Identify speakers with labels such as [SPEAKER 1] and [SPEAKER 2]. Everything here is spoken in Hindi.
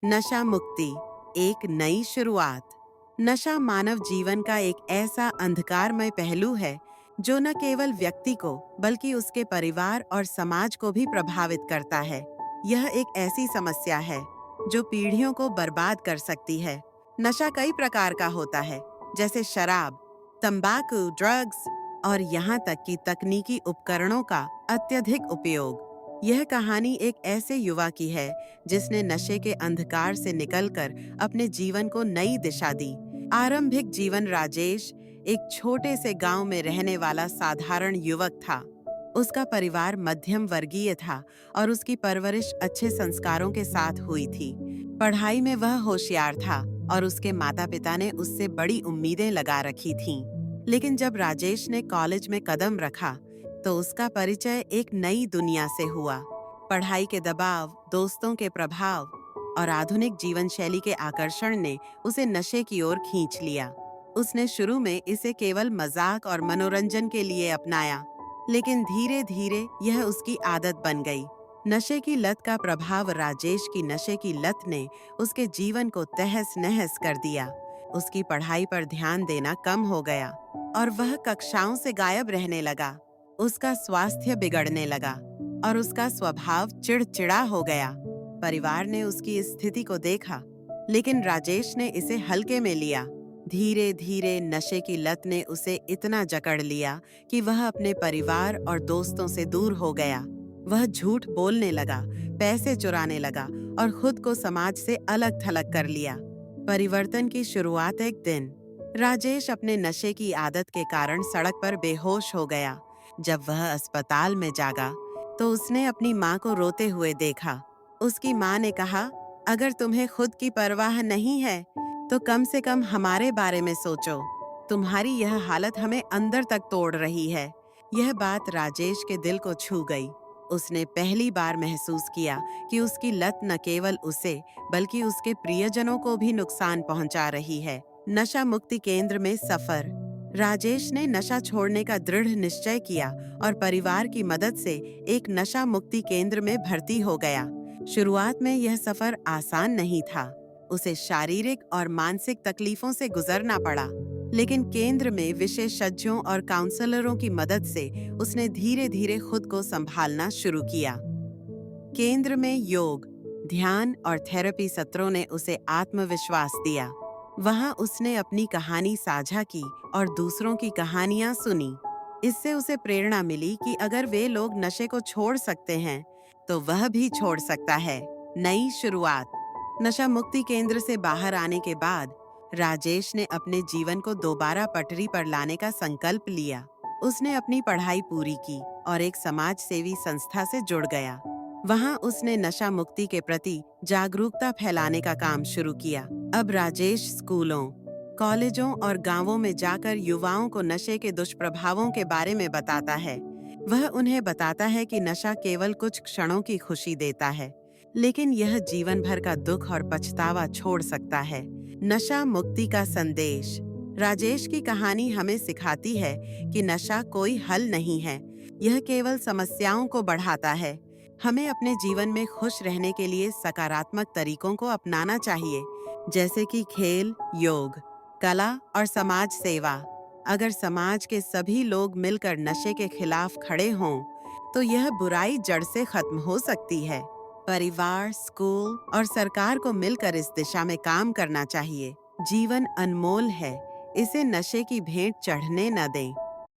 [SPEAKER 1] नशा मुक्ति, एक नई शुरुआत। नशा मानव जीवन का एक ऐसा अंधकारमय पहलू है जो न केवल व्यक्ति को बल्कि उसके परिवार और समाज को भी प्रभावित करता है। यह एक ऐसी समस्या है जो पीढ़ियों को बर्बाद कर सकती है। नशा कई प्रकार का होता है, जैसे शराब, तंबाकू, ड्रग्स और यहाँ तक कि तकनीकी उपकरणों का अत्यधिक उपयोग। यह कहानी एक ऐसे युवा की है जिसने नशे के अंधकार से निकलकर अपने जीवन को नई दिशा दी। आरंभिक जीवन राजेश एक छोटे से गांव में रहने वाला साधारण युवक था। उसका परिवार मध्यम वर्गीय था और उसकी परवरिश अच्छे संस्कारों के साथ हुई थी। पढ़ाई में वह होशियार था और उसके माता-पिता ने उससे बड़ी उम्मीदें लगा रखी थीं। लेकिन जब राजेश ने कॉलेज में कदम रखा, तो उसका परिचय एक नई दुनिया से हुआ। पढ़ाई के दबाव, दोस्तों के प्रभाव और आधुनिक जीवन शैली के आकर्षण ने उसे नशे की ओर खींच लिया। उसने शुरू में इसे केवल मजाक और मनोरंजन के लिए अपनाया, लेकिन धीरे-धीरे यह उसकी आदत बन गई। नशे की लत का प्रभाव राजेश की नशे की लत ने उसके जीवन को तहस-नहस कर दिया। उसकी पढ़ाई पर ध्यान देना कम हो गया और वह कक्षाओं से गायब रहने लगा। उसका स्वास्थ्य बिगड़ने लगा और उसका स्वभाव चिड़चिड़ा हो गया। परिवार ने उसकी इस स्थिति को देखा, लेकिन राजेश ने इसे हल्के में लिया। धीरे धीरे नशे की लत ने उसे इतना जकड़ लिया कि वह अपने परिवार और दोस्तों से दूर हो गया। वह झूठ बोलने लगा, पैसे चुराने लगा और खुद को समाज से अलग थलग कर लिया। परिवर्तन की शुरुआत एक दिन राजेश अपने नशे की आदत के कारण सड़क पर बेहोश हो गया। जब वह अस्पताल में जागा, तो उसने अपनी माँ को रोते हुए देखा। उसकी माँ ने कहा, अगर तुम्हें खुद की परवाह नहीं है, तो कम से कम हमारे बारे में सोचो। तुम्हारी यह हालत हमें अंदर तक तोड़ रही है। यह बात राजेश के दिल को छू गई। उसने पहली बार महसूस किया कि उसकी लत न केवल उसे, बल्कि उसके प्रियजनों को भी नुकसान पहुंचा रही है। नशा मुक्ति केंद्र में सफर। राजेश ने नशा छोड़ने का दृढ़ निश्चय किया और परिवार की मदद से एक नशा मुक्ति केंद्र में भर्ती हो गया। शुरुआत में यह सफर आसान नहीं था। उसे शारीरिक और मानसिक तकलीफों से गुजरना पड़ा, लेकिन केंद्र में विशेषज्ञों और काउंसलरों की मदद से उसने धीरे धीरे खुद को संभालना शुरू किया। केंद्र में योग, ध्यान और थेरेपी सत्रों ने उसे आत्मविश्वास दिया। वहां उसने अपनी कहानी साझा की और दूसरों की कहानियां सुनी। इससे उसे प्रेरणा मिली कि अगर वे लोग नशे को छोड़ सकते हैं, तो वह भी छोड़ सकता है। नई शुरुआत। नशा मुक्ति केंद्र से बाहर आने के बाद राजेश ने अपने जीवन को दोबारा पटरी पर लाने का संकल्प लिया। उसने अपनी पढ़ाई पूरी की और एक समाज सेवी संस्था से जुड़ गया। वहां उसने नशा मुक्ति के प्रति जागरूकता फैलाने का काम शुरू किया। अब राजेश स्कूलों, कॉलेजों और गांवों में जाकर युवाओं को नशे के दुष्प्रभावों के बारे में बताता है। वह उन्हें बताता है कि नशा केवल कुछ क्षणों की खुशी देता है, लेकिन यह जीवन भर का दुख और पछतावा छोड़ सकता है। नशा मुक्ति का संदेश। राजेश की कहानी हमें सिखाती है कि नशा कोई हल नहीं है, यह केवल समस्याओं को बढ़ाता है। हमें अपने जीवन में खुश रहने के लिए सकारात्मक तरीकों को अपनाना चाहिए, जैसे कि खेल, योग, कला और समाज सेवा। अगर समाज के सभी लोग मिलकर नशे के खिलाफ खड़े हों, तो यह बुराई जड़ से खत्म हो सकती है। परिवार, स्कूल और सरकार को मिलकर इस दिशा में काम करना चाहिए। जीवन अनमोल है, इसे नशे की भेंट चढ़ने न दें।